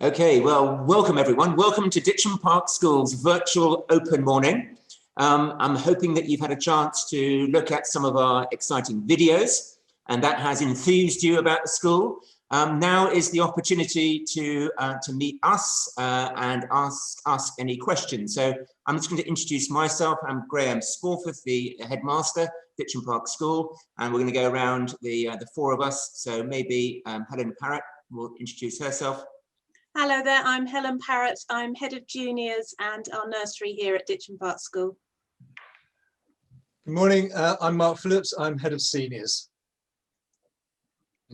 Okay, well, welcome everyone. Welcome to Ditcham Park School's virtual open morning. I'm hoping that you've had a chance to look at some of our exciting videos and that has enthused you about the school. Now is the opportunity to meet us and ask any questions. So I'm just going to introduce myself. I'm Graham Sporforth, the headmaster, Ditcham Park School, and we're going to go around the four of us. So maybe Helen Parrott will introduce herself. Hello there, I'm Helen Parrott. I'm Head of Juniors and our nursery here at Ditcham Park School. Good morning, I'm Mark Phillips. I'm Head of Seniors.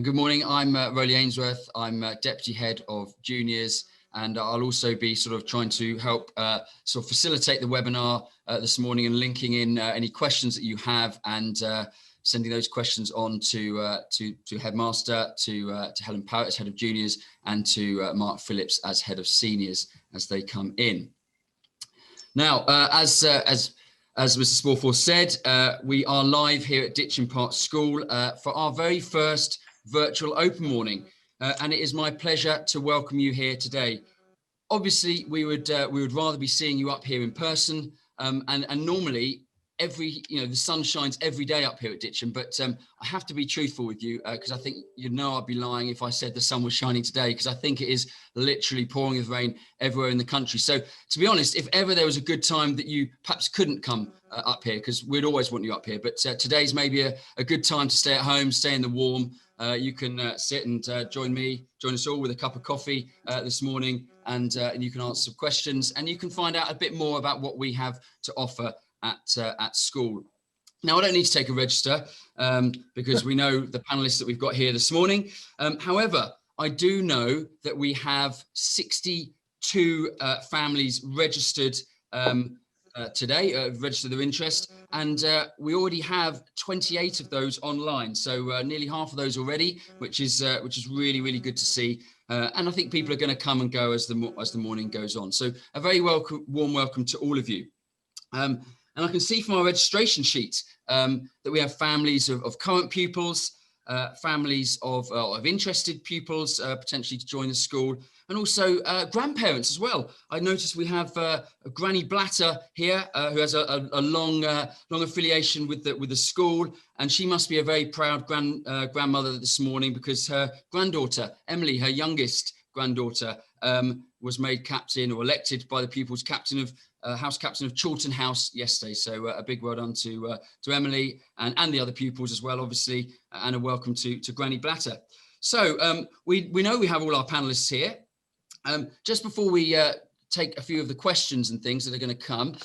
Good morning, I'm Rowley Ainsworth. I'm Deputy Head of Juniors, and I'll also be sort of trying to help sort of facilitate the webinar this morning and linking in any questions that you have and sending those questions on to Headmaster, to Helen Parrott as Head of Juniors, and to Mark Phillips as Head of Seniors as they come in. Now, as Mr. Sporforth said, we are live here at Ditcham Park School for our very first virtual open morning, and it is my pleasure to welcome you here today. Obviously, we would rather be seeing you up here in person, and normally the sun shines every day up here at Ditcham, but I have to be truthful with you because I think I'd be lying if I said the sun was shining today, because I think it is literally pouring with rain everywhere in the country. So to be honest, if ever there was a good time that you perhaps couldn't come up here, because we'd always want you up here, but today's maybe a good time to stay at home, stay in the warm. You can sit and join us all with a cup of coffee this morning, and you can answer some questions, and you can find out a bit more about what we have to offer at school. Now, I don't need to take a register because we know the panelists that we've got here this morning. However, I do know that we have 62 families registered today, registered their interest, and we already have 28 of those online. So nearly half of those already, which is really, really good to see. And I think people are going to come and go as the morning goes on. So a very warm welcome to all of you. And I can see from our registration sheet that we have families of current pupils, families of interested pupils potentially to join the school, and also grandparents as well. I noticed we have Granny Blatter here, who has a long affiliation with the school, and she must be a very proud grandmother this morning, because her granddaughter Emily, her youngest granddaughter, was made captain or elected by the pupils captain of house captain of Chawton House yesterday. So a big well done to Emily and the other pupils as well, obviously, and a welcome to Granny Blatter. So we know we have all our panelists here. Just before we take a few of the questions and things that are going to come,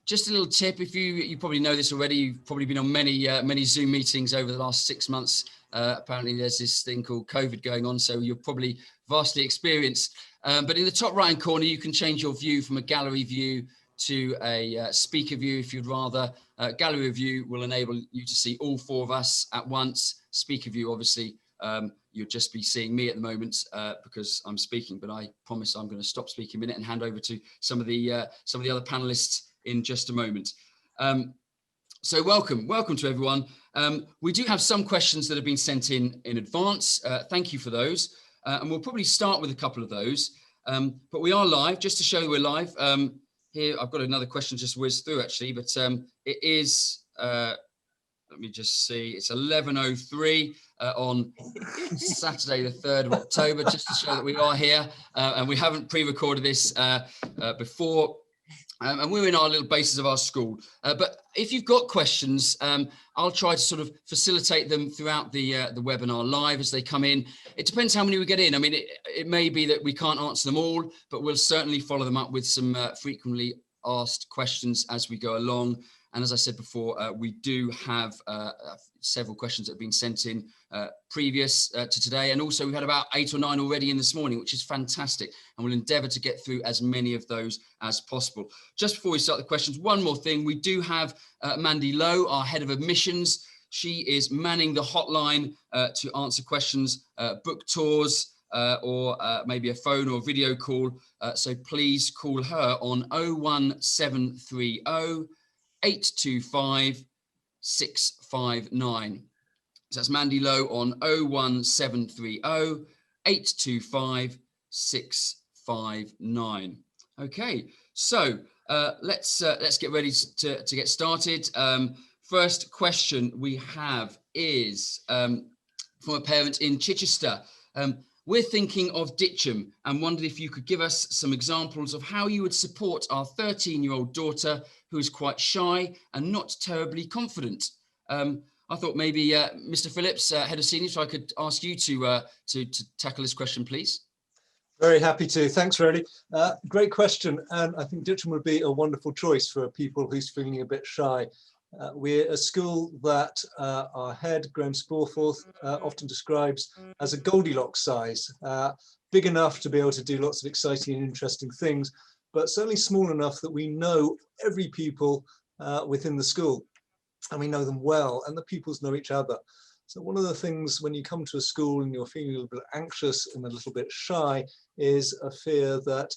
just a little tip. If you probably know this already, you've probably been on many Zoom meetings over the last 6 months. Apparently there's this thing called COVID going on, so you're probably vastly experienced. But in the top right hand corner, you can change your view from a gallery view to a speaker view if you'd rather. Gallery view will enable you to see all four of us at once. Speaker view, obviously, you'll just be seeing me at the moment because I'm speaking, but I promise I'm going to stop speaking a minute and hand over to some of the other panelists in just a moment. So welcome to everyone. We do have some questions that have been sent in advance. Thank you for those. And we'll probably start with a couple of those, but we are live. Just to show you we're live, here I've got another question just whizzed through actually, but it is, let me just see, it's 11:03 on Saturday the 3rd of October, just to show that we are here, and we haven't pre-recorded this before. And we're in our little bases of our school. But if you've got questions, I'll try to sort of facilitate them throughout the webinar live as they come in. It depends how many we get in. I mean, it may be that we can't answer them all, but we'll certainly follow them up with some frequently asked questions as we go along. And as I said before, we do have several questions that have been sent in previous to today. And also we've had about 8 or 9 already in this morning, which is fantastic. And we'll endeavour to get through as many of those as possible. Just before we start the questions, one more thing. We do have Mandy Lowe, our Head of Admissions. She is manning the hotline to answer questions, book tours, or maybe a phone or video call. So please call her on 01730 825 659. So that's Mandy Lowe on 01730 825 659. Okay, so let's get ready to get started. First question we have is from a parent in Chichester. We're thinking of Ditcham and wondered if you could give us some examples of how you would support our 13-year-old daughter who is quite shy and not terribly confident. I thought maybe Mr. Phillips, Head of Seniors, if I could ask you to tackle this question, please. Very happy to. Thanks, Rowley. Great question. And I think Ditcham would be a wonderful choice for people who's feeling a bit shy. We're a school that our head, Graham Sporforth, often describes as a Goldilocks size, big enough to be able to do lots of exciting and interesting things, but certainly small enough that we know every pupil within the school, and we know them well, and the pupils know each other. So one of the things when you come to a school and you're feeling a little bit anxious and a little bit shy is a fear that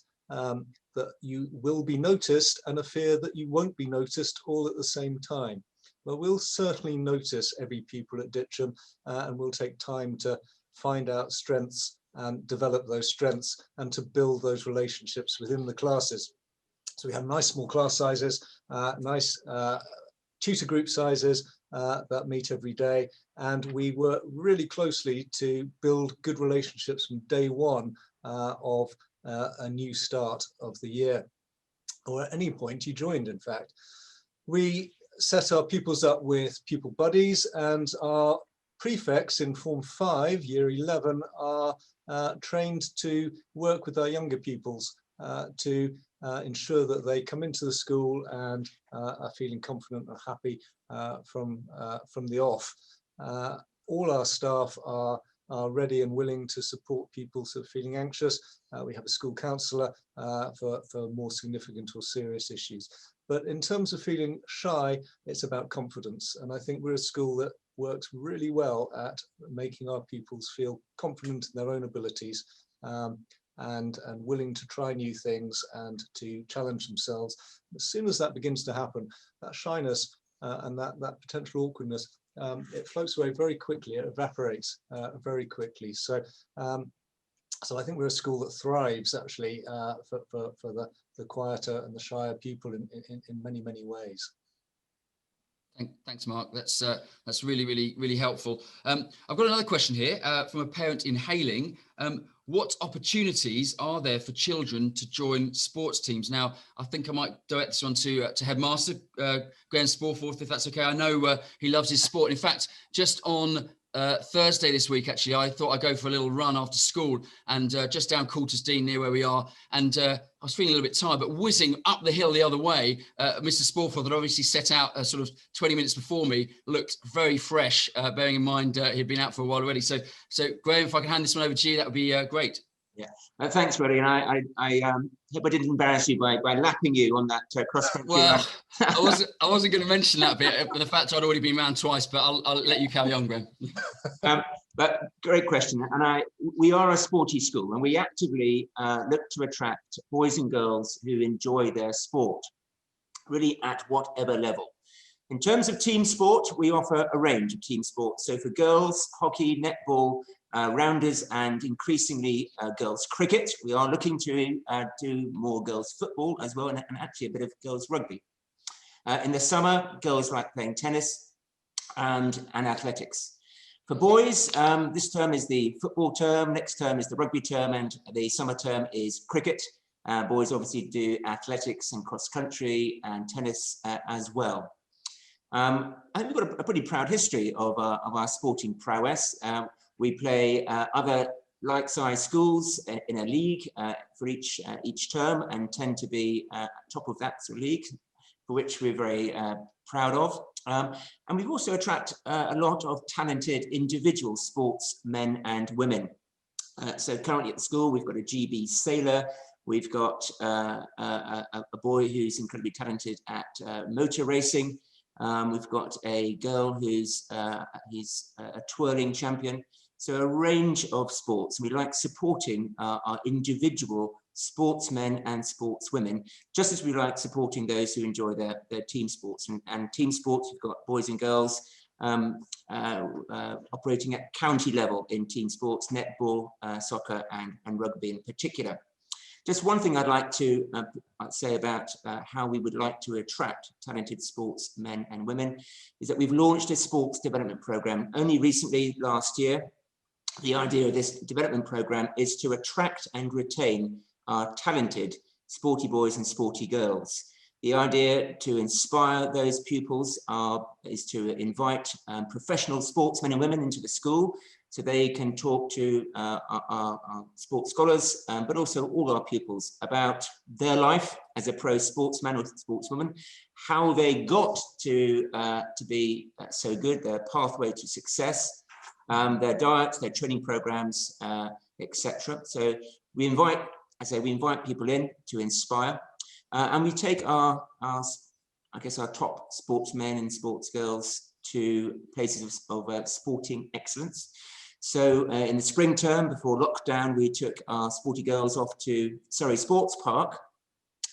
that you will be noticed and a fear that you won't be noticed all at the same time. Well, we'll certainly notice every pupil at Ditcham and we'll take time to find out strengths and develop those strengths and to build those relationships within the classes. So we have nice small class sizes, nice tutor group sizes that meet every day, and we work really closely to build good relationships from day one of a new start of the year, or at any point you joined, in fact. We set our pupils up with pupil buddies, and our prefects in Form 5, Year 11, are trained to work with our younger pupils to ensure that they come into the school and are feeling confident and happy from the off. All our staff are ready and willing to support people who are feeling anxious. We have a school counsellor for more significant or serious issues. But in terms of feeling shy, it's about confidence. And I think we're a school that works really well at making our pupils feel confident in their own abilities and willing to try new things and to challenge themselves. As soon as that begins to happen, that shyness and that potential awkwardness, it floats away very quickly, it evaporates very quickly. So I think we're a school that thrives actually for the quieter and the shyer pupil in many, many ways. Thanks, Mark. That's really helpful. I've got another question here from a parent in Hayling. What opportunities are there for children to join sports teams? Now, I think I might direct this one to Headmaster Graham Sporforth, if that's okay. I know he loves his sport. In fact, just on Thursday this week, actually, I thought I'd go for a little run after school and just down Coulters Dean near where we are. And I was feeling a little bit tired, but whizzing up the hill the other way, Mr. Sporforth had obviously set out sort of 20 minutes before me, looked very fresh, bearing in mind he'd been out for a while already. So Graham, if I can hand this one over to you, that would be great. Yeah, thanks, Roddy. And I hope I didn't embarrass you by lapping you on that cross country. Well, I wasn't going to mention that bit, but the fact I'd already been round twice. But I'll let you carry on, Graham. But great question. And we are a sporty school, and we actively look to attract boys and girls who enjoy their sport, really at whatever level. In terms of team sport, we offer a range of team sports. So for girls, hockey, netball, rounders, and increasingly girls cricket. We are looking to do more girls football as well, and actually a bit of girls rugby. In the summer, girls like playing tennis and athletics. For boys, this term is the football term, next term is the rugby term, and the summer term is cricket. Boys obviously do athletics and cross country and tennis as well. I think we've got a pretty proud history of our sporting prowess. We play other like-sized schools in a league for each term and tend to be top of that sort of league, for which we're very proud of. And we've also attracted a lot of talented individual sportsmen and women. So currently at the school, we've got a GB sailor. We've got a boy who's incredibly talented at motor racing. We've got a girl who's a twirling champion. So a range of sports. We like supporting our individual sportsmen and sportswomen, just as we like supporting those who enjoy their team sports. And team sports, we've got boys and girls, operating at county level in team sports, netball, soccer, and rugby in particular. Just one thing I'd like to say about how we would like to attract talented sportsmen and women is that we've launched a sports development program only recently last year. The idea of this development program is to attract and retain our talented sporty boys and sporty girls. The idea to inspire those pupils is to invite professional sportsmen and women into the school so they can talk to our sports scholars, but also all our pupils about their life as a pro sportsman or sportswoman, how they got to be so good, their pathway to success, their diets, their training programs, etc. So we invite, we invite people in to inspire, and we take I guess our top sportsmen and sports girls to places of sporting excellence. So in the spring term before lockdown, we took our sporty girls off to Surrey Sports Park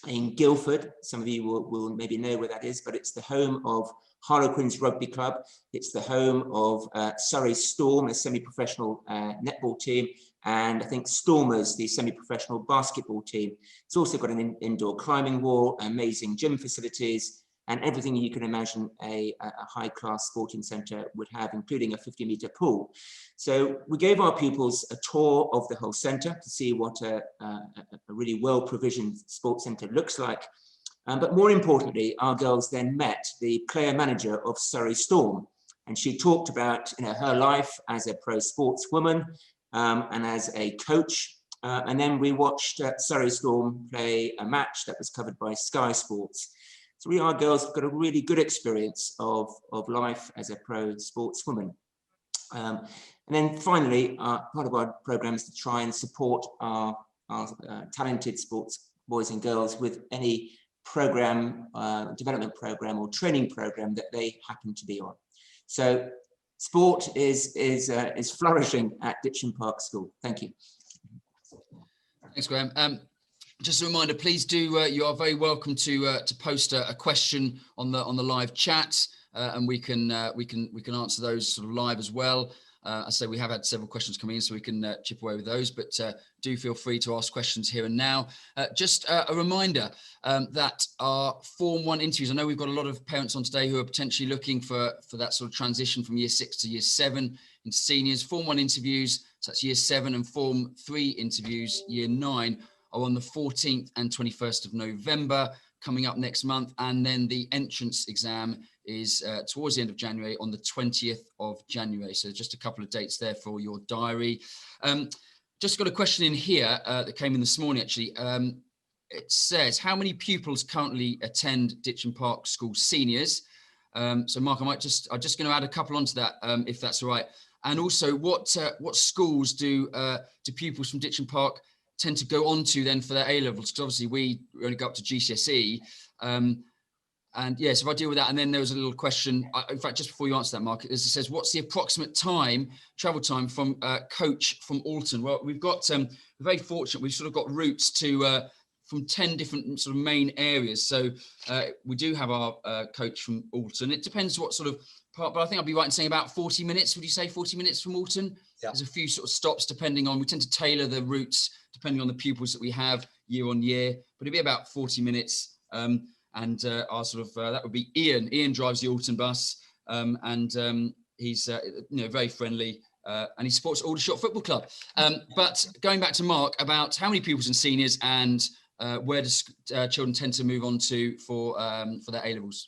in Guildford. Some of you will maybe know where that is, but it's the home of Harlequins Rugby Club. It's the home of Surrey Storm, a semi-professional netball team, and I think Stormers, the semi-professional basketball team. It's also got an indoor climbing wall, amazing gym facilities, and everything you can imagine a high-class sporting centre would have, including a 50-metre pool. So we gave our pupils a tour of the whole centre to see what a really well-provisioned sports centre looks like. But more importantly, our girls then met the player manager of Surrey Storm, and she talked about her life as a pro sportswoman and as a coach. And then we watched Surrey Storm play a match that was covered by Sky Sports. So our girls got a really good experience of life as a pro sportswoman. And then finally, part of our program is to try and support our talented sports boys and girls with any program, development program or training program that they happen to be on. So sport is flourishing at Ditcham Park School. Thank you. Thanks, Graham. Just a reminder, please do, you are very welcome to post a question on the live chat, and we can answer those sort of live as well. I say we have had several questions coming in, so we can chip away with those, but do feel free to ask questions here and now. Just a reminder that our Form 1 interviews, I know we've got a lot of parents on today who are potentially looking for that sort of transition from Year 6 to Year 7 in seniors. Form 1 interviews, so that's Year 7, and Form 3 interviews, Year 9, are on the 14th and 21st of November, coming up next month. And then the entrance exam is towards the end of January, on the 20th of January. So just a couple of dates there for your diary. Just got a question in here that came in this morning, actually. It says, how many pupils currently attend Ditcham Park School seniors? So Mark, I'm just going to add a couple onto that, if that's all right. And also, what schools do pupils from Ditcham Park tend to go on to then for their A-levels? Because obviously we only go up to GCSE. And yes, if I deal with that, and then there was a little question, in fact, just before you answer that, Mark, it says, what's the approximate travel time from Coach from Alton? Well, we've got, we're very fortunate, we've sort of got routes to from 10 different sort of main areas. So we do have our coach from Alton. It depends what sort of part, but I think I'd be right in saying about 40 minutes. Would you say 40 minutes from Alton? Yeah. There's a few sort of stops depending on, we tend to tailor the routes depending on the pupils that we have year on year, but it'd be about 40 minutes. And our sort of, that would be Ian. Ian drives the Alton bus, and he's very friendly, and he supports Aldershot Football Club. But going back to Mark about how many pupils and seniors, and where does children tend to move on to for their A-levels?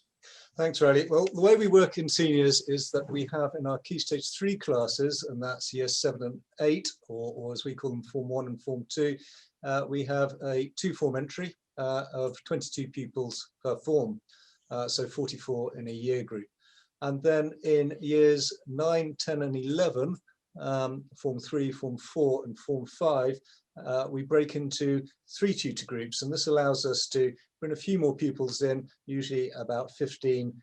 Thanks, Riley. Well, the way we work in seniors is that we have in our Key Stage 3 classes, and that's Year 7 and 8, or as we call them, Form 1 and Form 2, we have a 2-form entry of 22 pupils per form, so 44 in a year group. And then in Years 9, 10 and 11, Form 3, Form 4 and Form 5, we break into 3 tutor groups, and this allows us to bring a few more pupils in, usually about 15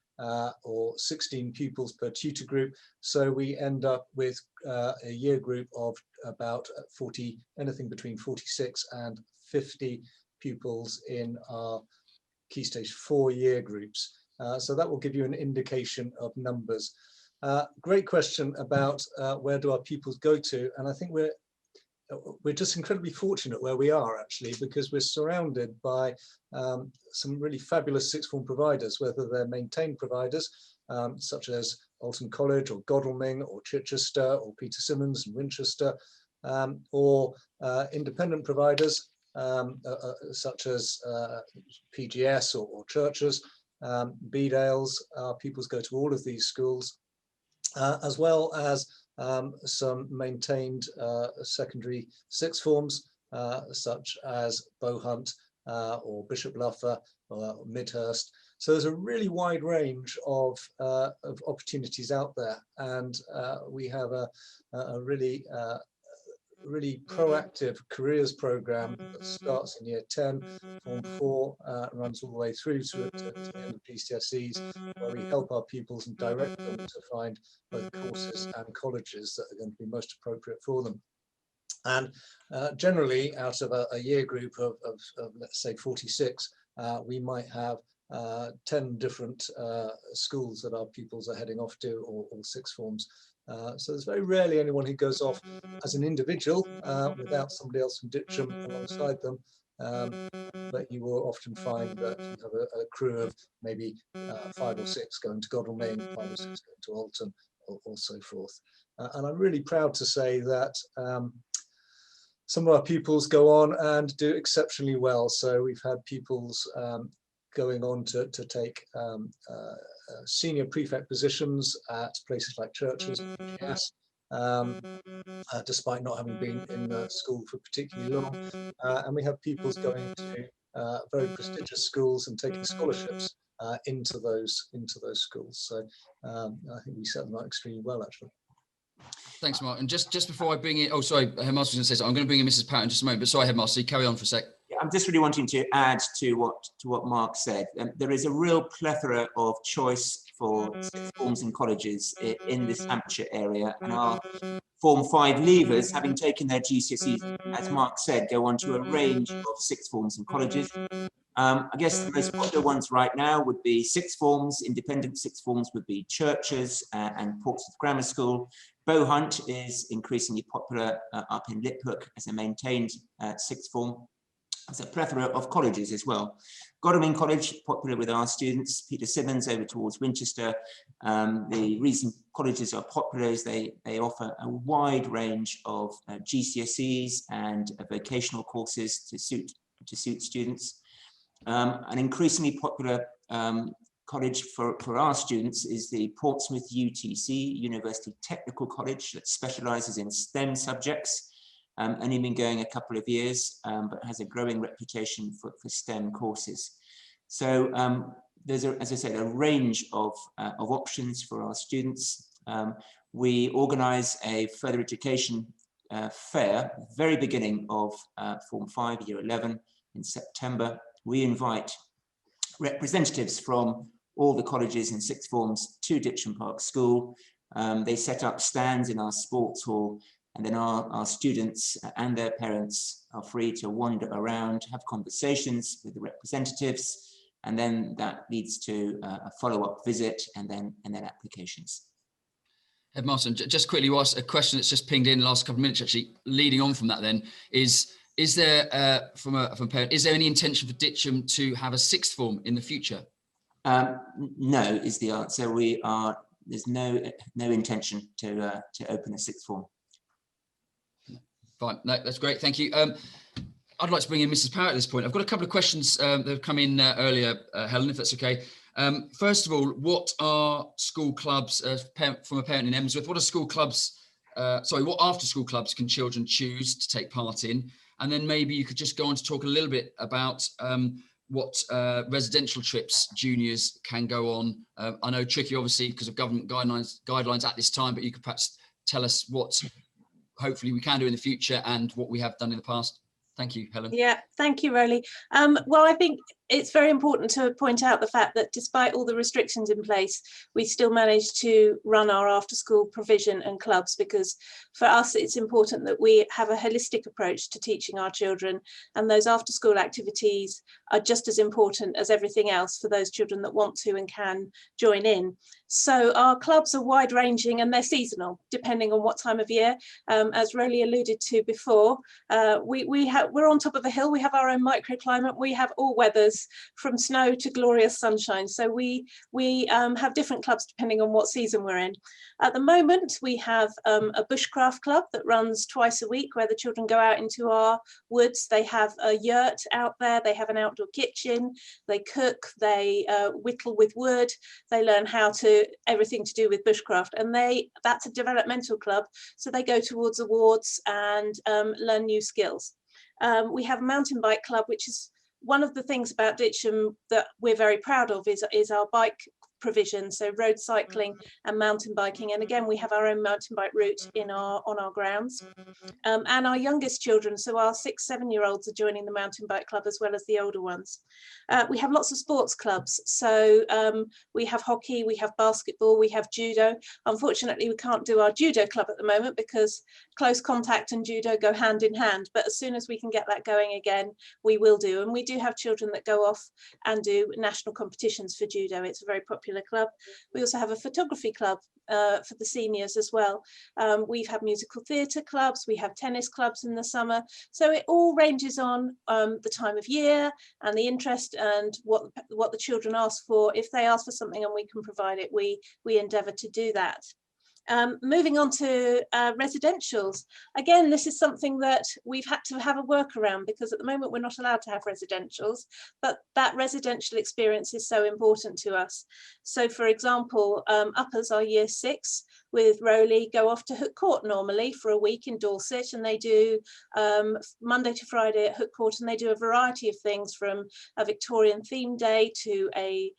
or 16 pupils per tutor group. So we end up with a year group of about 40, anything between 46 and 50 pupils in our Key Stage 4 year groups. So that will give you an indication of numbers. Great question about where do our pupils go to, and I think we're just incredibly fortunate where we are actually, because we're surrounded by some really fabulous sixth form providers, whether they're maintained providers such as Alton College or Godalming or Chichester or Peter Symonds and Winchester, or independent providers such as PGS or churches, Bedales. Our pupils go to all of these schools, as well as some maintained secondary sixth forms such as Bowhunt or Bishop Luffer or Midhurst. So there's a really wide range of opportunities out there, and we have a really proactive careers program that starts in year 10, Form 4, runs all the way through to the end of GCSEs, where we help our pupils and direct them to find both courses and colleges that are going to be most appropriate for them. And generally, out of a year group of let's say 46, we might have 10 different schools that our pupils are heading off to, or sixth forms. So there's very rarely anyone who goes off as an individual without somebody else from Ditcham alongside them. But you will often find that you have a crew of maybe 5 or 6 going to Godalming, 5 or 6 going to Alton, or so forth. And I'm really proud to say that some of our pupils go on and do exceptionally well. So we've had pupils going on to take senior prefect positions at places like churches, yes, despite not having been in the school for particularly long. And we have pupils going to very prestigious schools and taking scholarships into those schools. So I think we set them out extremely well, actually. Thanks, Mark. And just before I bring in, oh, sorry, Headmaster was going to say something. I'm going to bring in Mrs. Parrott in just a moment, but sorry, Headmaster, carry on for a sec. Yeah, I'm just really wanting to add to what Mark said. There is a real plethora of choice for sixth forms and colleges in this Hampshire area, and our Form 5 leavers, having taken their GCSEs, as Mark said, go on to a range of sixth forms and colleges. I guess the most popular ones right now would be sixth forms. Independent sixth forms would be churches and Portsmouth Grammar School. Bowhunt is increasingly popular up in Liphook as a maintained sixth form. There's a plethora of colleges as well. Godalming College, popular with our students. Peter Symonds over towards Winchester. The reason colleges are popular is they offer a wide range of GCSEs and vocational courses to suit students. An increasingly popular college for our students is the Portsmouth UTC, University Technical College, that specialises in STEM subjects. Only been going a couple of years, but has a growing reputation for STEM courses. So there's, as I said, a range of options for our students. We organise a further education fair, very beginning of Form 5, Year 11 in September. We invite representatives from all the colleges and sixth forms to Ditcham Park School. They set up stands in our sports hall, and then our students and their parents are free to wander around, have conversations with the representatives, and then that leads to a follow-up visit and then applications. Headmaster, just quickly, whilst a question that's just pinged in the last couple of minutes, actually, leading on from that then, is there, from a parent, is there any intention for Ditcham to have a sixth form in the future? No, is the answer. There's no intention to open a sixth form. Fine, no, that's great, thank you. I'd like to bring in Mrs. Parrott at this point. I've got a couple of questions that have come in earlier, Helen, if that's okay. First of all, what are school clubs, from a parent in Emsworth, what are school clubs, what after school clubs can children choose to take part in? And then maybe you could just go on to talk a little bit about what residential trips juniors can go on. I know tricky, obviously, because of government guidelines at this time, but you could perhaps tell us what hopefully we can do in the future and what we have done in the past. Thank you, Helen. Yeah, thank you, Rowley. Well, I think it's very important to point out the fact that despite all the restrictions in place, we still manage to run our after school provision and clubs, because for us it's important that we have a holistic approach to teaching our children, and those after school activities are just as important as everything else for those children that want to and can join in. So our clubs are wide ranging and they're seasonal depending on what time of year. As Roly alluded to before, we're on top of a hill, we have our own microclimate, we have all weathers from snow to glorious sunshine. So we have different clubs depending on what season we're in. At the moment, we have a bushcraft club that runs twice a week, where the children go out into our woods. They have a yurt out there, they have an outdoor kitchen, they cook, they whittle with wood, they learn everything to do with bushcraft, and that's a developmental club, so they go towards awards and learn new skills. We have a mountain bike club, which is one of the things about Ditcham that we're very proud of, is our bike provision, so road cycling and mountain biking, and again we have our own mountain bike route on our grounds. And our youngest children, so our 6-7-year-olds, are joining the mountain bike club as well as the older ones. We have lots of sports clubs, so we have hockey, we have basketball, we have judo. Unfortunately, we can't do our judo club at the moment because close contact and judo go hand in hand, but as soon as we can get that going again, we will do. And we do have children that go off and do national competitions for judo. It's a very popular club. We also have a photography club for the seniors as well. We've had musical theatre clubs, we have tennis clubs in the summer, so it all ranges on the time of year and the interest and what the children ask for. If they ask for something and we can provide it, we endeavour to do that. Moving on to residentials. Again, this is something that we've had to have a workaround, because at the moment we're not allowed to have residentials, but that residential experience is so important to us. So for example, uppers, our year 6 with Roly, go off to Hook Court normally for a week in Dorset, and they do Monday to Friday at Hook Court, and they do a variety of things, from a Victorian theme day to a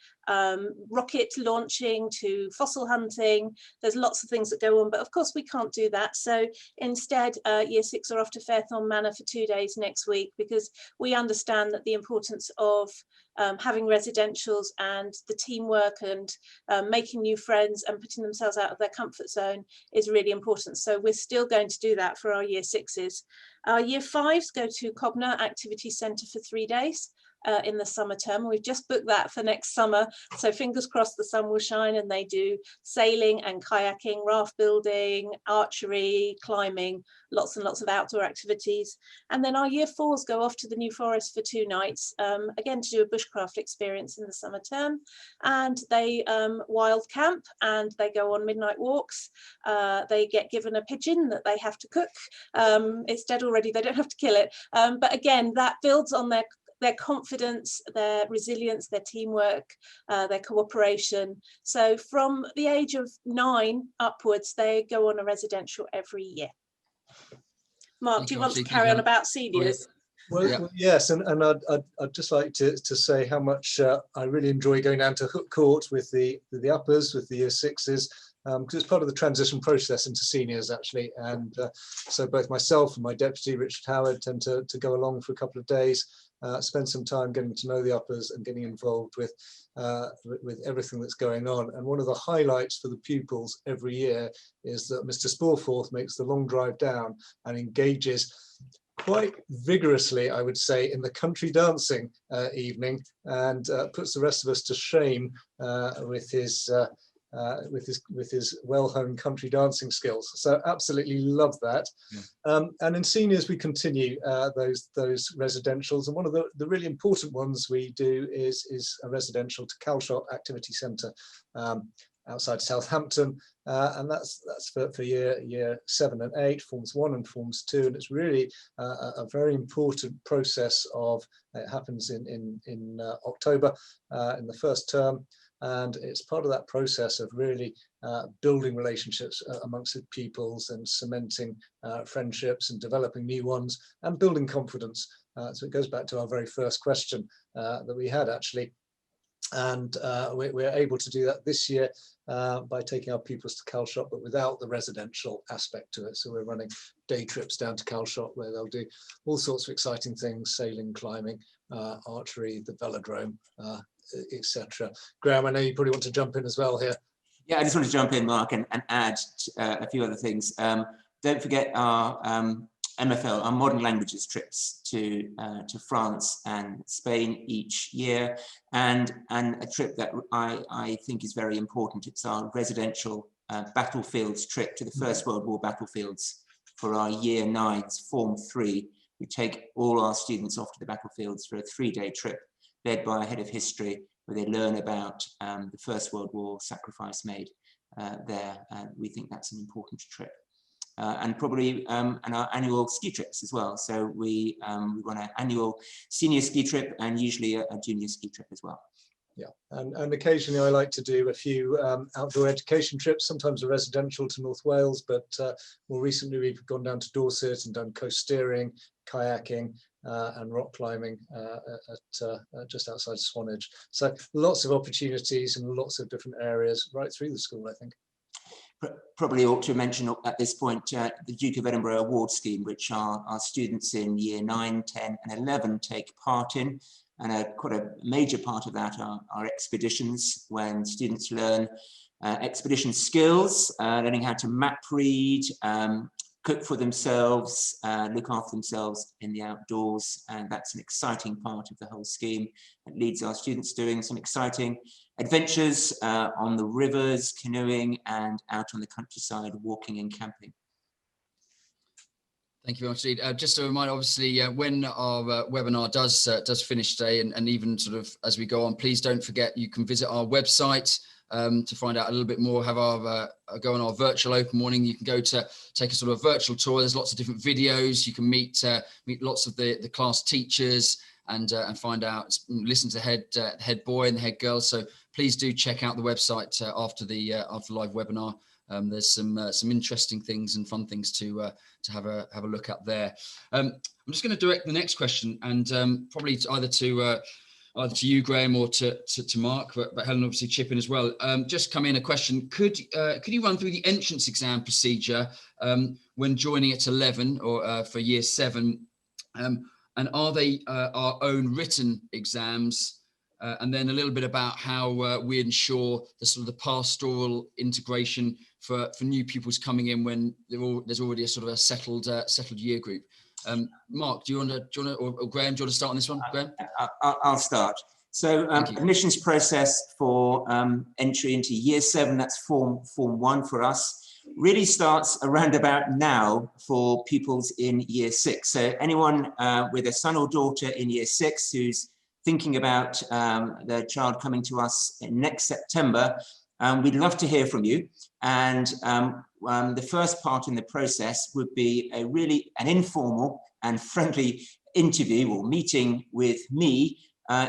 rocket launching to fossil hunting. There's lots of things that go on, but of course we can't do that. So instead, year 6 are off to Fairthorne Manor for 2 days next week, because we understand that the importance of having residentials and the teamwork and making new friends and putting themselves out of their comfort zone is really important. So we're still going to do that for our year 6s. Our year 5s go to Cobner Activity Centre for 3 days. In the summer term. We've just booked that for next summer, so fingers crossed the sun will shine, and they do sailing and kayaking, raft building, archery, climbing, lots and lots of outdoor activities. And then our year 4s go off to the New Forest for 2 nights, again to do a bushcraft experience in the summer term, and they wild camp and they go on midnight walks. They get given a pigeon that they have to cook. It's dead already, they don't have to kill it, but again that builds on their confidence, their resilience, their teamwork, their cooperation. So from the age of 9 upwards, they go on a residential every year. Mark, do you want to carry on about seniors? Well, yes, and I'd just like to say how much I really enjoy going down to Hook Court with the uppers, with the year 6s, because it's part of the transition process into seniors actually. And so both myself and my deputy, Richard Howard, tend to go along for a couple of days, spend some time getting to know the uppers and getting involved with everything that's going on. And one of the highlights for the pupils every year is that Mr. Sporforth makes the long drive down and engages quite vigorously, I would say, in the country dancing evening, and puts the rest of us to shame with his well-honed country dancing skills. So absolutely love that. Yeah. And in seniors we continue those residentials, and one of the really important ones we do is a residential to Calshot Activity Centre outside Southampton, and that's for year 7 and 8, forms 1 and forms 2, and it's really a very important process of, it happens in October in the first term. And it's part of that process of really building relationships amongst the pupils and cementing friendships and developing new ones and building confidence. So it goes back to our very first question that we had actually. And we're able to do that this year by taking our pupils to Calshot, but without the residential aspect to it. So we're running day trips down to Calshot where they'll do all sorts of exciting things: sailing, climbing, archery, the velodrome, etc. Graham, I know you probably want to jump in as well here. Yeah, I just want to jump in, Mark, and add a few other things. Don't forget our MFL, our modern languages trips to France and Spain each year, and a trip that I think is very important. It's our residential battlefields trip to the First World War battlefields for our Year 9s, Form 3. We take all our students off to the battlefields for a 3-day trip led by a head of history, where they learn about the First World War sacrifice made there. We think that's an important trip. And probably and our annual ski trips as well. So we run an annual senior ski trip and usually a junior ski trip as well. Yeah, and occasionally I like to do a few outdoor education trips, sometimes a residential to North Wales, but more recently we've gone down to Dorset and done coast steering, kayaking, and rock climbing at just outside Swanage. So lots of opportunities and lots of different areas right through the school, I think. Probably ought to mention at this point the Duke of Edinburgh Award Scheme, which our students in Year 9, 10 and 11 take part in. And quite a major part of that are expeditions, when students learn expedition skills, learning how to map read, cook for themselves, look after themselves in the outdoors. And that's an exciting part of the whole scheme. It leads our students doing some exciting adventures on the rivers, canoeing, and out on the countryside, walking and camping. Thank you very much indeed. Just a reminder, obviously, when our webinar does finish today, and even sort of as we go on, please don't forget you can visit our website to find out a little bit more. Have our go on our virtual open morning. You can go to take a sort of virtual tour. There's lots of different videos. You can meet lots of the class teachers and find out, listen to the head boy and the head girl. So please do check out the website after the live webinar. There's some interesting things and fun things to have a look at there. I'm just going to direct the next question, and probably either to you, Graham, or to Mark, but Helen obviously chip in as well. Just come in a question: could you run through the entrance exam procedure when joining at 11 or for Year 7, and are they our own written exams? And then a little bit about how we ensure the sort of the pastoral integration for new pupils coming in when there's already a sort of a settled year group. Mark, do you want to, or Graham, do you want to start on this one? Graham? I'll start. So admissions process for entry into Year 7, that's Form 1 for us, really starts around about now for pupils in Year 6. So anyone with a son or daughter in Year 6 who's thinking about their child coming to us next September, we'd love to hear from you. And the first part in the process would be an informal and friendly interview or meeting with me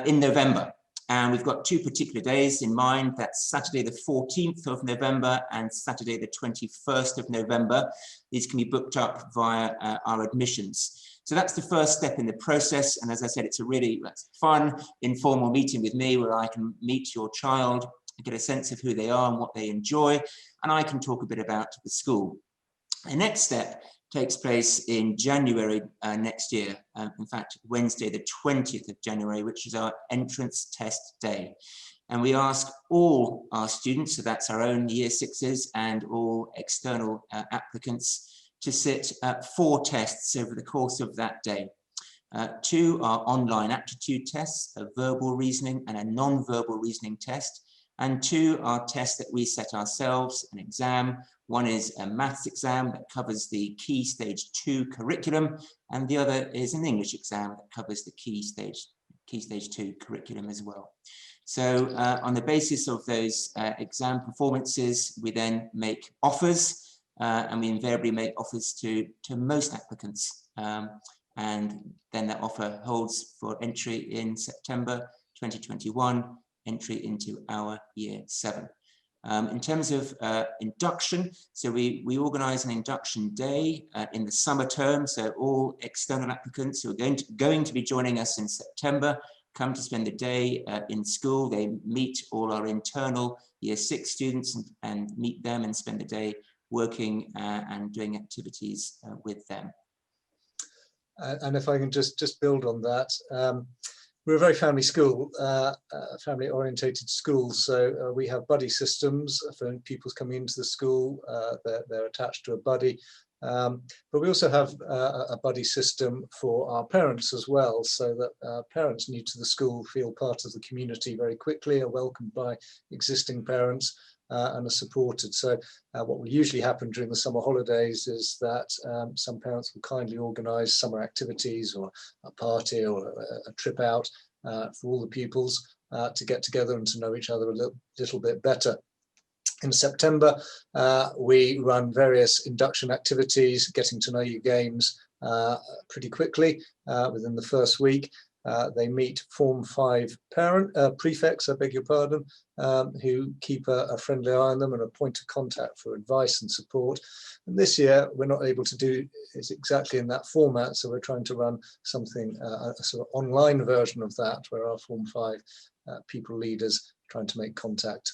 in November. And we've got 2 particular days in mind. That's Saturday the 14th of November and Saturday the 21st of November. These can be booked up via our admissions. So that's the first step in the process. And as I said, it's a really fun, informal meeting with me where I can meet your child, get a sense of who they are and what they enjoy, and I can talk a bit about the school. The next step takes place in January next year. In fact, Wednesday, the 20th of January, which is our entrance test day. And we ask all our students, so that's our own Year 6s and all external applicants, to sit 4 tests over the course of that day. 2 are online aptitude tests, a verbal reasoning and a non-verbal reasoning test. And 2 are tests that we set ourselves, an exam. One is a maths exam that covers the Key Stage 2 curriculum, and the other is an English exam that covers the Key Stage 2 curriculum as well. So on the basis of those exam performances, we then make offers. And we invariably make offers to most applicants. And then that offer holds for entry in September 2021, entry into our Year 7. In terms of induction, so we organise an induction day in the summer term. So all external applicants who are going to be joining us in September come to spend the day in school. They meet all our internal Year 6 students and meet them and spend the day working and doing activities with them. And if I can just build on that, we're a very family school, family orientated school. So we have buddy systems for people coming into the school. They're attached to a buddy. But we also have a buddy system for our parents as well, so that parents new to the school feel part of the community very quickly, are welcomed by existing parents and are supported. So what will usually happen during the summer holidays is that some parents will kindly organise summer activities or a party or a trip out for all the pupils to get together and to know each other a little bit better. In September, we run various induction activities, getting to know you games pretty quickly within the first week. They meet Form 5 prefects, I beg your pardon, who keep a friendly eye on them and a point of contact for advice and support. And this year, we're not able to do it exactly in that format, so we're trying to run something, a sort of online version of that, where our Form 5 people leaders trying to make contact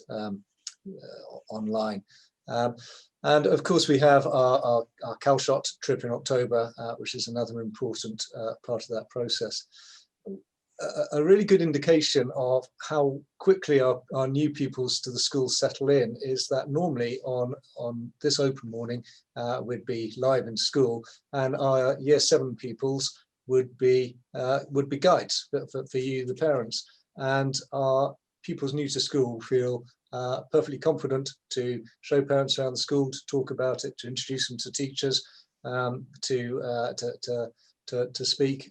online. And of course, we have our CalShot trip in October, which is another important part of that process. A really good indication of how quickly our new pupils to the school settle in is that normally on this open morning we'd be live in school, and our Year 7 pupils would be guides for you, the parents, and our pupils new to school feel perfectly confident to show parents around the school, to talk about it, to introduce them to teachers, to speak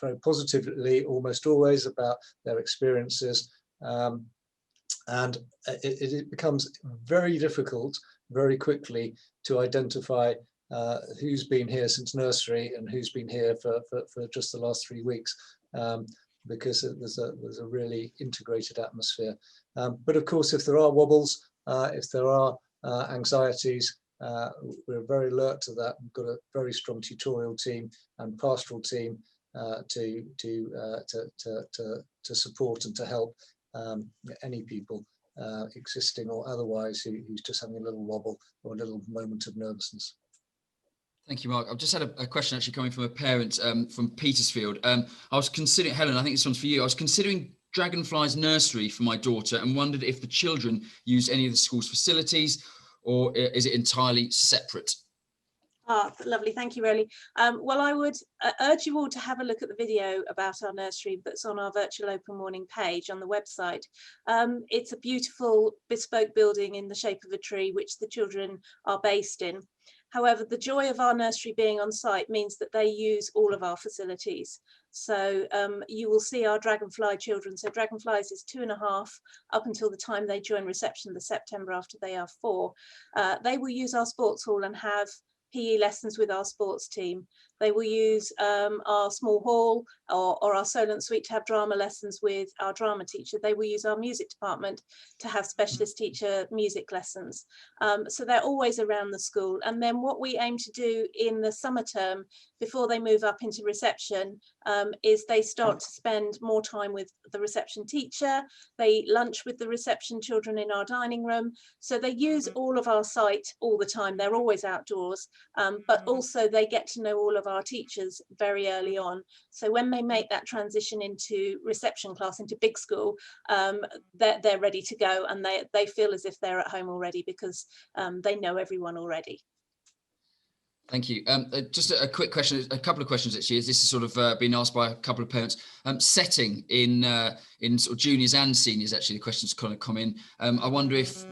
very positively almost always about their experiences, and it becomes very difficult very quickly to identify who's been here since nursery and who's been here for just the last 3 weeks, because there's a really integrated atmosphere. But of course, if there are wobbles, if there are anxieties, we're very alert to that. We've got a very strong tutorial team and pastoral team to support and to help any people, existing or otherwise, who's just having a little wobble or a little moment of nervousness. Thank you, Mark. I've just had a question actually coming from a parent from Petersfield. I was considering, Helen, I think this one's for you. I was considering Dragonflies Nursery for my daughter and wondered if the children use any of the school's facilities, or is it entirely separate? Lovely, thank you, Roly. Well, I would urge you all to have a look at the video about our nursery that's on our Virtual Open Morning page on the website. It's a beautiful bespoke building in the shape of a tree, which the children are based in. However, the joy of our nursery being on site means that they use all of our facilities. So you will see our Dragonfly children. So Dragonflies is 2.5 up until the time they join reception, the September after they are 4. They will use our sports hall and have PE lessons with our sports team. They will use our small hall or our Solent Suite to have drama lessons with our drama teacher. They will use our music department to have specialist teacher music lessons. So they're always around the school. And then what we aim to do in the summer term, before they move up into reception, is they start to spend more time with the reception teacher. They lunch with the reception children in our dining room. So they use all of our site all the time. They're always outdoors, but also they get to know all of our teachers very early on. So when they make that transition into reception class, into big school, they're ready to go, and they feel as if they're at home already because they know everyone already. Thank you. Just a quick question, a couple of questions actually, as this has sort of been asked by a couple of parents. Setting in sort of juniors and seniors, actually, the questions kind of come in. I wonder if,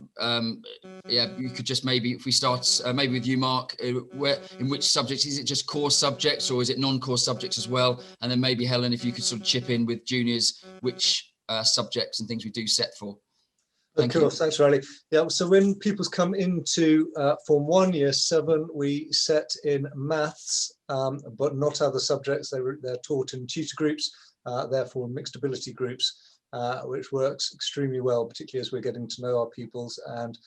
you could just maybe, if we start maybe with you, Mark, in which subjects, is it just core subjects or is it non-core subjects as well? And then maybe Helen, if you could sort of chip in with juniors, which subjects and things we do set for. Of course, thanks, Riley. Yeah, so when pupils come into Form 1, Year 7, we set in maths, but not other subjects. They're taught in tutor groups, therefore mixed ability groups, which works extremely well, particularly as we're getting to know our pupils and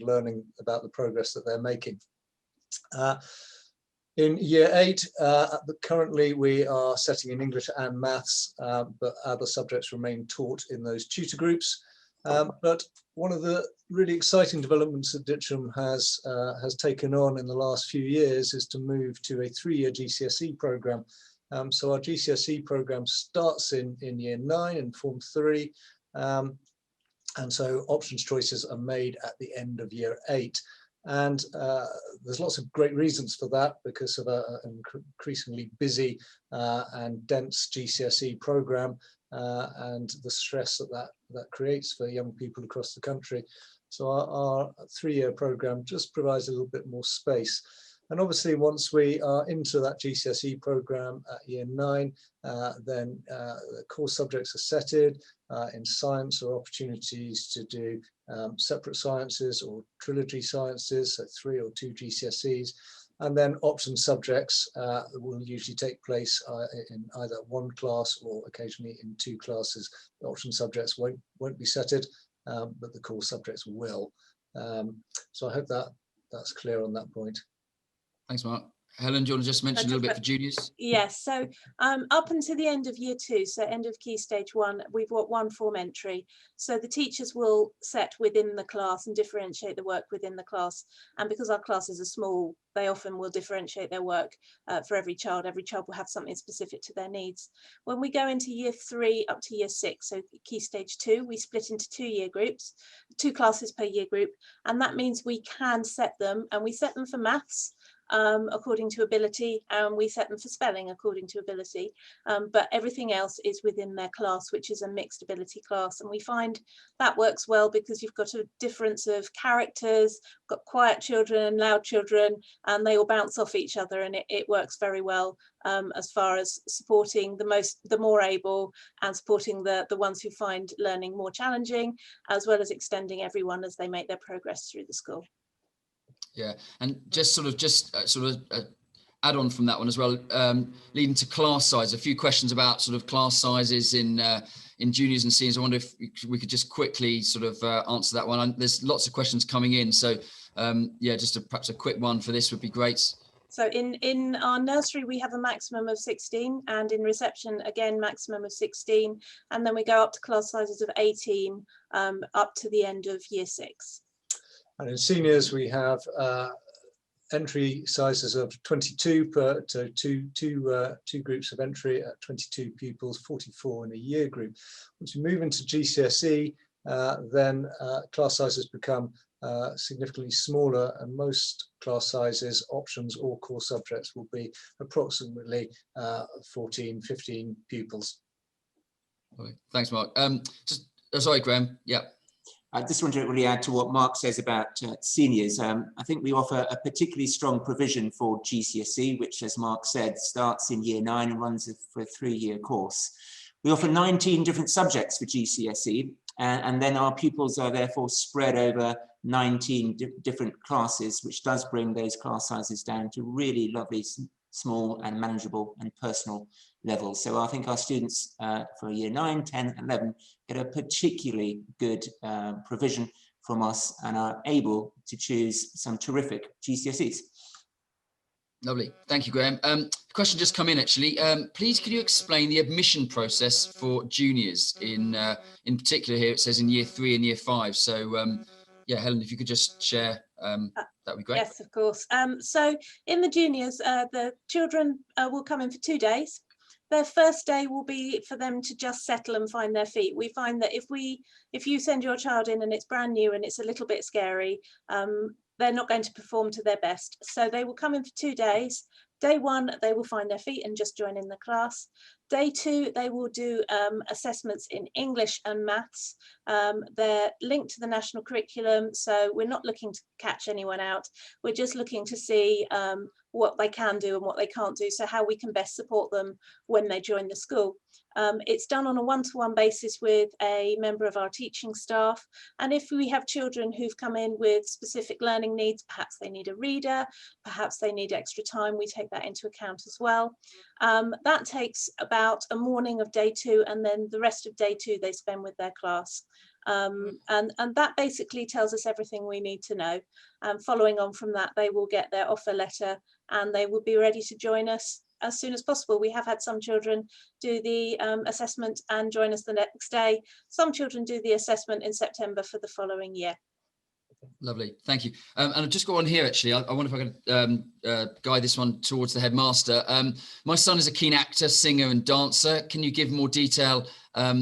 learning about the progress that they're making. In year 8, currently we are setting in English and maths, but other subjects remain taught in those tutor groups. But one of the really exciting developments that Ditcham has taken on in the last few years is to move to a 3-year GCSE programme. So our GCSE programme starts in year 9 in Form 3, and so options choices are made at the end of year 8. And there's lots of great reasons for that, because of an increasingly busy and dense GCSE programme and the stress that creates for young people across the country. So our 3-year programme just provides a little bit more space. And obviously, once we are into that GCSE programme at year 9, then the core subjects are setted. In science, or opportunities to do separate sciences or trilogy sciences, so 3 or 2 GCSEs. And then option subjects will usually take place in either 1 class or occasionally in 2 classes. The option subjects won't be setted, but the core subjects will. So I hope that's clear on that point. Thanks, Mark. Helen, do you want to just mention a little bit for juniors? Yes, so up until the end of year 2, so end of Key Stage 1, we've got 1 form entry. So the teachers will set within the class and differentiate the work within the class. And because our classes are small, they often will differentiate their work for every child. Every child will have something specific to their needs. When we go into year 3 up to year 6, so Key Stage 2, we split into 2 year groups, 2 classes per year group. And that means we can set them, and we set them for maths according to ability, and we set them for spelling according to ability, but everything else is within their class, which is a mixed ability class. And we find that works well because you've got a difference of characters, got quiet children and loud children, and they all bounce off each other, and it works very well as far as supporting the more able and supporting the ones who find learning more challenging, as well as extending everyone as they make their progress through the school. Yeah, and just sort of add on from that one as well, leading to class size. A few questions about sort of class sizes in juniors and seniors. I wonder if we could just quickly sort of answer that one. There's lots of questions coming in, so yeah, just perhaps a quick one for this would be great. So in our nursery, we have a maximum of 16, and in reception, again, maximum of 16. And then we go up to class sizes of 18 up to the end of year 6. And in seniors, we have entry sizes of 22 per two groups of entry at 22 pupils, 44 in a year group. Once we move into GCSE, then class sizes become significantly smaller, and most class sizes, options or core subjects, will be approximately 14, 15 pupils. Okay. Thanks, Mark. Sorry, Graham. Yeah. I just want to really add to what Mark says about seniors. I think we offer a particularly strong provision for GCSE, which, as Mark said, starts in year 9 and runs for a 3-year course. We offer 19 different subjects for GCSE, and then our pupils are therefore spread over 19 different classes, which does bring those class sizes down to really lovely, small and manageable and personal levels. So I think our students for year 9, 10, 11 get a particularly good provision from us and are able to choose some terrific GCSEs. Lovely. Thank you, Graham. The question just come in, actually. Please, could you explain the admission process for juniors in particular here? It says in year 3 and year 5. So yeah, Helen, if you could just share, that would be great. Yes, of course. So in the juniors, the children will come in for 2 days. Their first day will be for them to just settle and find their feet. We find that if you send your child in and it's brand new and it's a little bit scary, they're not going to perform to their best. So they will come in for 2 days. Day 1, they will find their feet and just join in the class. Day 2, they will do assessments in English and maths. They're linked to the national curriculum, so we're not looking to catch anyone out. We're just looking to see what they can do and what they can't do, so how we can best support them when they join the school. It's done on a one-to-one basis with a member of our teaching staff. And if we have children who've come in with specific learning needs, perhaps they need a reader, perhaps they need extra time, we take that into account as well. That takes about a morning of day 2, and then the rest of day 2 they spend with their class. And that basically tells us everything we need to know. And following on from that, they will get their offer letter and they will be ready to join us as soon as possible. We have had some children do the assessment and join us the next day. Some children do the assessment in September for the following year. Lovely, thank you. And I'll just go on here, actually. I wonder if I can guide this one towards the headmaster. My son is a keen actor, singer and dancer. Can you give more detail,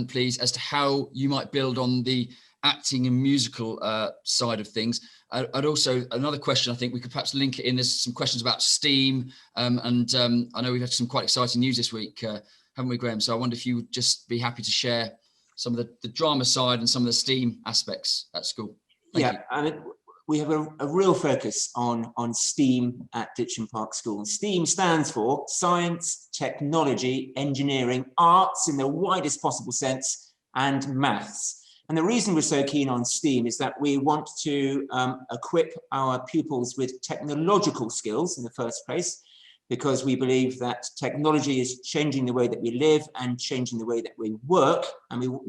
please, as to how you might build on the acting and musical side of things? I'd also, another question, I think we could perhaps link it in. There's some questions about STEAM, and I know we've had some quite exciting news this week, haven't we, Graham? So I wonder if you would just be happy to share some of the drama side and some of the STEAM aspects at school. Yeah, I mean, we have a real focus on STEAM at Ditcham Park School. STEAM stands for science, technology, engineering, arts in the widest possible sense, and maths. And the reason we're so keen on STEAM is that we want to equip our pupils with technological skills in the first place, because we believe that technology is changing the way that we live and changing the way that we work. And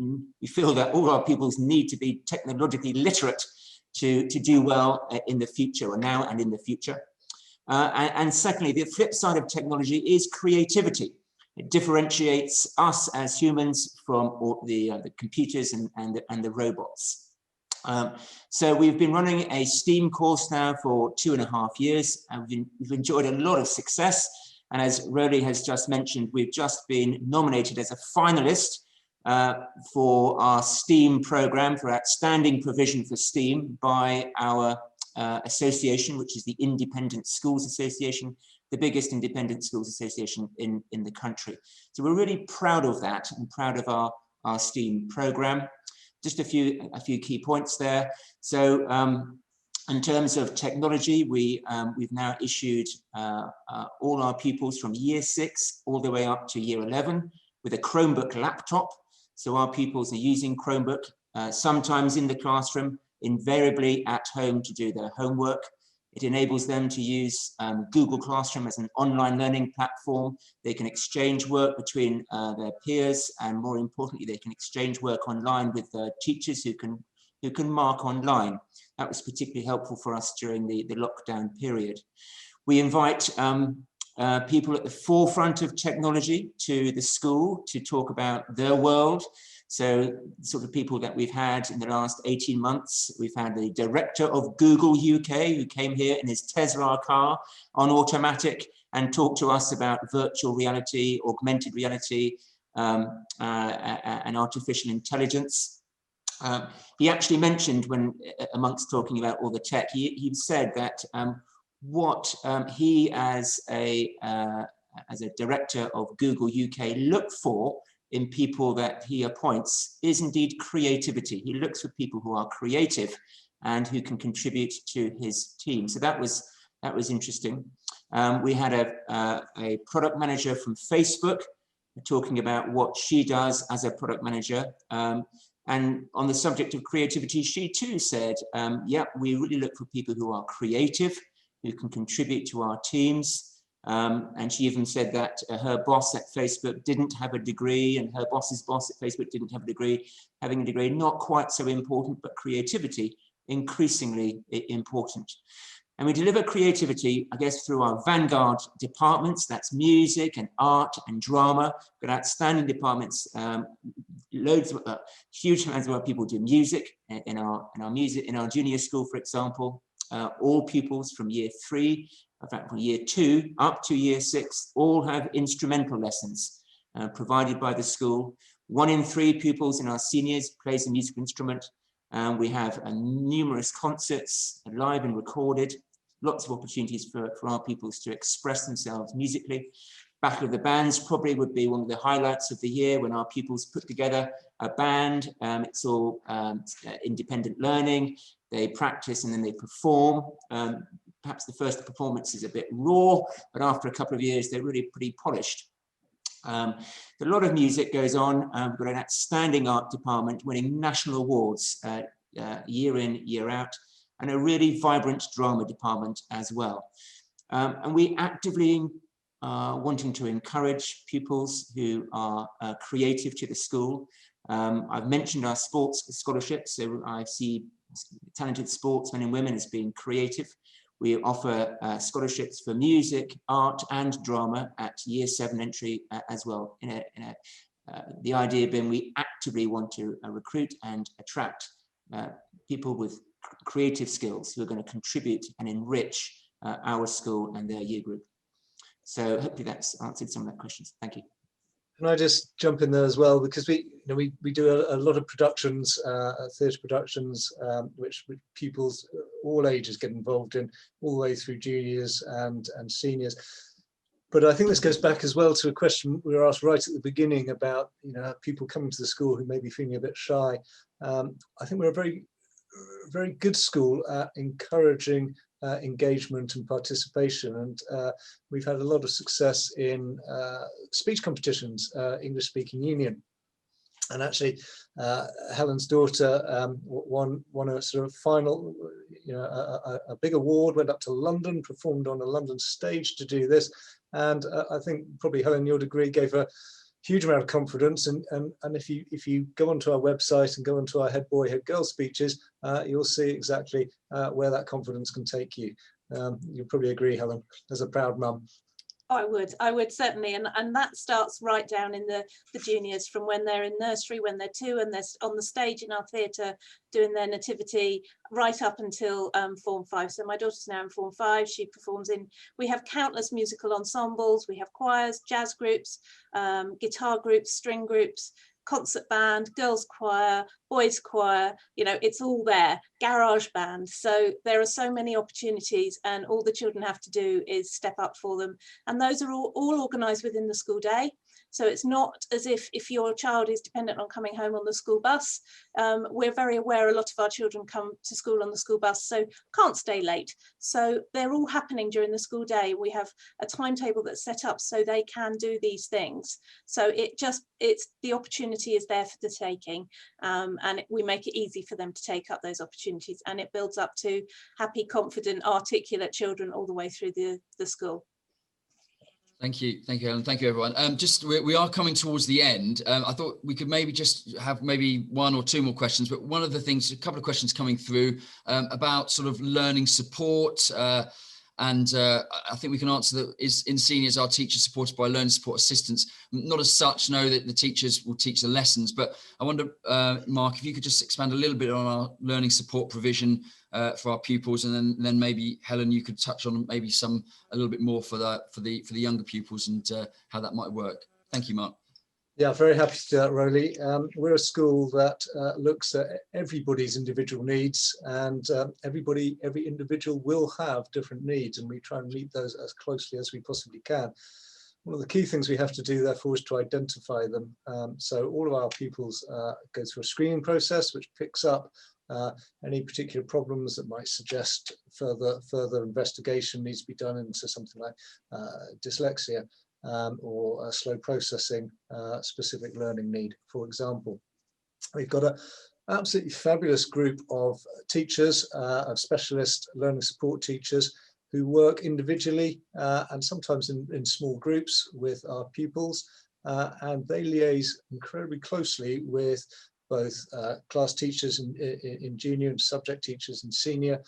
we feel that all our pupils need to be technologically literate to do well in the future, or now and in the future. And secondly, the flip side of technology is creativity. It differentiates us as humans from all the computers and the robots. So we've been running a STEAM course now for 2.5 years, and we've enjoyed a lot of success. And as Rowley has just mentioned, we've just been nominated as a finalist for our STEAM program, for outstanding provision for STEAM, by our association, which is the Independent Schools Association, the biggest independent schools association in the country. So we're really proud of that and proud of our STEAM program. Just a few key points there. So in terms of technology, we've now issued all our pupils from year 6 all the way up to year 11 with a Chromebook laptop. So our pupils are using Chromebook, sometimes in the classroom, invariably at home to do their homework. It enables them to use Google Classroom as an online learning platform. They can exchange work between their peers, and more importantly, they can exchange work online with teachers who can mark online. That was particularly helpful for us during the lockdown period. We invite people at the forefront of technology to the school to talk about their world. So sort of people that we've had in the last 18 months, we've had the director of Google UK, who came here in his Tesla car on automatic and talked to us about virtual reality, augmented reality, and artificial intelligence. He actually mentioned, when amongst talking about all the tech, he said that what he as a director of Google UK looked for in people that he appoints is indeed creativity. He looks for people who are creative and who can contribute to his team. So that was interesting. We had a product manager from Facebook talking about what she does as a product manager. And on the subject of creativity, she too said, yeah, we really look for people who are creative, who can contribute to our teams. And she even said that her boss at Facebook didn't have a degree, and her boss's boss at Facebook didn't have a degree. Having a degree, not quite so important, but creativity, increasingly important. And we deliver creativity, I guess, through our vanguard departments. That's music and art and drama. We've got outstanding departments, loads of huge amounts of our people do music in our junior school, for example. All pupils from year 3, in fact, from year 2 up to year 6, all have instrumental lessons provided by the school. 1 in 3 pupils in our seniors plays a musical instrument. We have numerous concerts, live and recorded, lots of opportunities for our pupils to express themselves musically. Battle of the Bands probably would be one of the highlights of the year, when our pupils put together a band. It's all independent learning. They practice and then they perform. Perhaps the first performance is a bit raw, but after a couple of years, they're really pretty polished. A lot of music goes on. We've got an outstanding art department winning national awards year in, year out, and a really vibrant drama department as well. And we actively wanting to encourage pupils who are creative to the school. I've mentioned our sports scholarships. So I see talented sportsmen and women as being creative. We offer scholarships for music, art and drama at year 7 entry as well. The idea being we actively want to recruit and attract people with creative skills who are going to contribute and enrich our school and their year group. So hopefully that's answered some of that questions. Thank you. Can I just jump in there as well, because we do a lot of productions, theatre productions, which pupils all ages get involved in, all the way through juniors and seniors. But I think this goes back as well to a question we were asked right at the beginning about, people coming to the school who may be feeling a bit shy. I think we're a very good school at encouraging engagement and participation, and we've had a lot of success in speech competitions, English Speaking Union, and actually Helen's daughter won a sort of final, a big award, went up to London, performed on a London stage to do this, and I think probably Helen, your degree gave her huge amount of confidence, and if you go onto our website and go onto our head boy, head girl speeches, you'll see exactly where that confidence can take you. You'll probably agree, Helen, as a proud mum. I would certainly, and that starts right down in the juniors, from when they're in nursery, when they're 2 and they're on the stage in our theatre doing their nativity, right up until Form 5. So my daughter's now in Form 5. She performs we have countless musical ensembles, we have choirs, jazz groups, guitar groups, string groups, concert band, girls choir, boys choir, it's all there, garage band. So there are so many opportunities, and all the children have to do is step up for them. And those are all organised within the school day. So it's not as if your child is dependent on coming home on the school bus. We're very aware a lot of our children come to school on the school bus, so can't stay late. So they're all happening during the school day. We have a timetable that's set up so they can do these things. So it's the opportunity is there for the taking, and we make it easy for them to take up those opportunities, and it builds up to happy, confident, articulate children all the way through the school. Thank you, Helen. Thank you, everyone. We are coming towards the end. I thought we could maybe just have maybe 1 or 2 more questions, but one of the things, a couple of questions coming through about sort of learning support, and I think we can answer that. Is in seniors, are teachers supported by learning support assistants? Not as such, no, that the teachers will teach the lessons, but I wonder, Mark, if you could just expand a little bit on our learning support provision for our pupils, and then maybe Helen, you could touch on maybe a little bit more for the younger pupils and how that might work. Thank you, Mark. Yeah, very happy to do that, Rowley. We're a school that looks at everybody's individual needs, and every individual will have different needs, and we try and meet those as closely as we possibly can. One of the key things we have to do, therefore, is to identify them. So all of our pupils go through a screening process, which picks up any particular problems that might suggest further investigation needs to be done into something like dyslexia. Or a slow processing specific learning need, for example. We've got an absolutely fabulous group of teachers, of specialist learning support teachers, who work individually and sometimes in small groups with our pupils, and they liaise incredibly closely with both class teachers in junior and subject teachers in senior,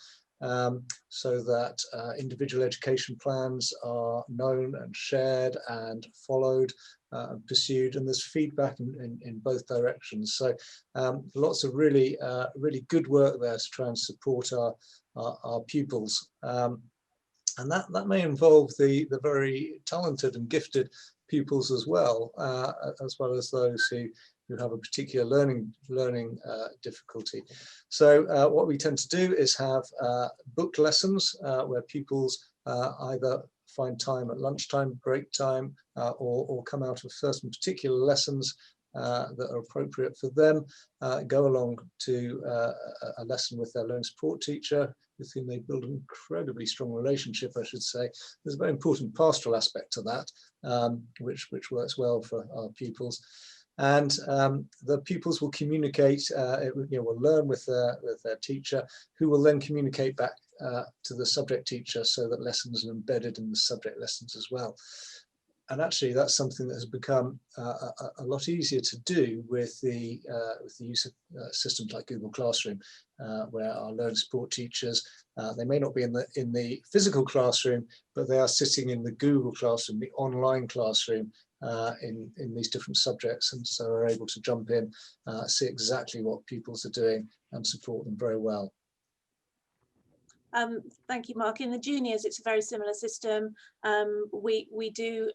so that individual education plans are known and shared and followed and pursued, and there's feedback in both directions. So lots of really good work there to try and support our pupils. And that may involve the very talented and gifted pupils as well as those who have a particular learning difficulty. So what we tend to do is have booked lessons where pupils either find time at lunchtime, break time, or come out of certain particular lessons that are appropriate for them, go along to a lesson with their learning support teacher, with whom they build an incredibly strong relationship, I should say. There's a very important pastoral aspect to that, which works well for our pupils. And the pupils will communicate, will learn with their teacher, who will then communicate back to the subject teacher, so that lessons are embedded in the subject lessons as well. actually, that's something that has become a lot easier to do with the use of systems like Google Classroom, where our learning support teachers, they may not be in the physical classroom, but they are sitting in the Google Classroom, the online classroom, in these different subjects, and so are able to jump in, see exactly what pupils are doing, and support them very well. Thank you, Mark. In the juniors, it's a very similar system. We do,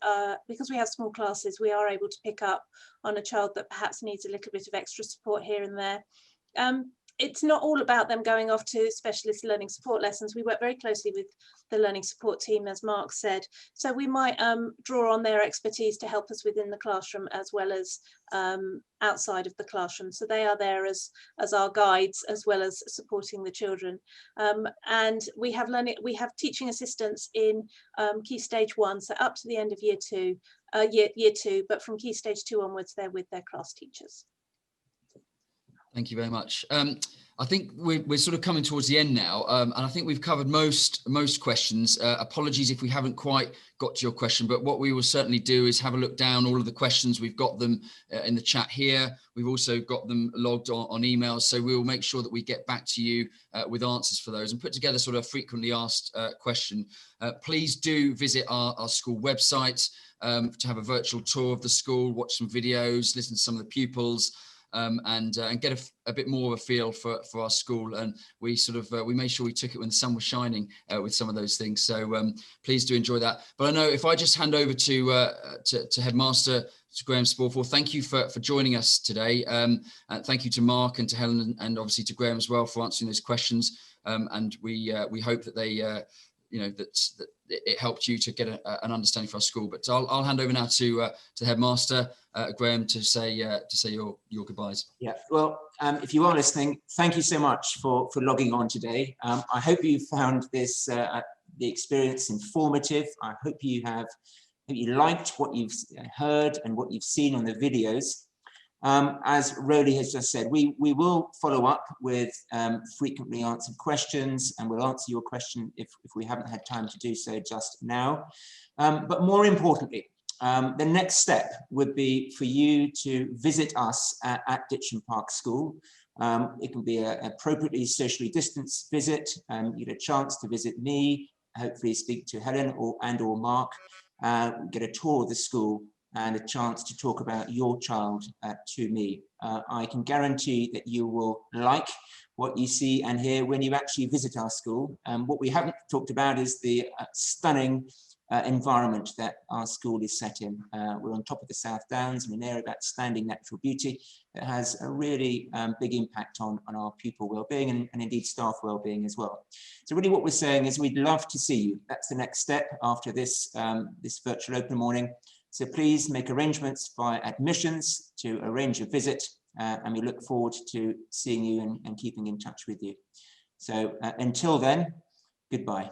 because we have small classes, we are able to pick up on a child that perhaps needs a little bit of extra support here and there. It's not all about them going off to specialist learning support lessons. We work very closely with the learning support team, as Mark said. So we might draw on their expertise to help us within the classroom as well as outside of the classroom. So they are there as our guides as well as supporting the children. And we have teaching assistants in Key Stage 1, so up to the end of year two, but from Key Stage 2 onwards, they're with their class teachers. Thank you very much. I think we're sort of coming towards the end now, and I think we've covered most questions. Apologies if we haven't quite got to your question, but what we will certainly do is have a look down all of the questions. We've got them in the chat here. We've also got them logged on emails, so we will make sure that we get back to you with answers for those and put together sort of a frequently asked question. Please do visit our school website to have a virtual tour of the school, watch some videos, listen to some of the pupils. And get a bit more of a feel for our school, and we sort of we made sure we took it when the sun was shining with some of those things. So please do enjoy that. But I know if I just hand over to Headmaster Graham Sporforth, thank you for joining us today. Thank you to Mark and to Helen and obviously to Graham as well for answering those questions. And we hope that they that it helped you to get an understanding for our school. But I'll hand over now to the Headmaster, Graham, to say your goodbyes. Yeah, well, if you are listening, thank you so much for logging on today. I hope you found this the experience informative. I hope you liked what you've heard and what you've seen on the videos. As Rowley has just said, we will follow up with frequently answered questions, and we'll answer your question if we haven't had time to do so just now. But more importantly, the next step would be for you to visit us at Ditcham Park School. It can be an appropriately socially distanced visit. You get a chance to visit me, hopefully speak to Helen or Mark, get a tour of the school, and a chance to talk about your child to me. I can guarantee that you will like what you see and hear when you actually visit our school. What we haven't talked about is the stunning environment that our school is set in. We're on top of the South Downs in an area of outstanding natural beauty that has a really big impact on our pupil well-being and indeed staff well-being as well. So really what we're saying is we'd love to see you. That's the next step after this, this virtual open morning. So please make arrangements via admissions to arrange a visit, and we look forward to seeing you and keeping in touch with you. So until then, goodbye.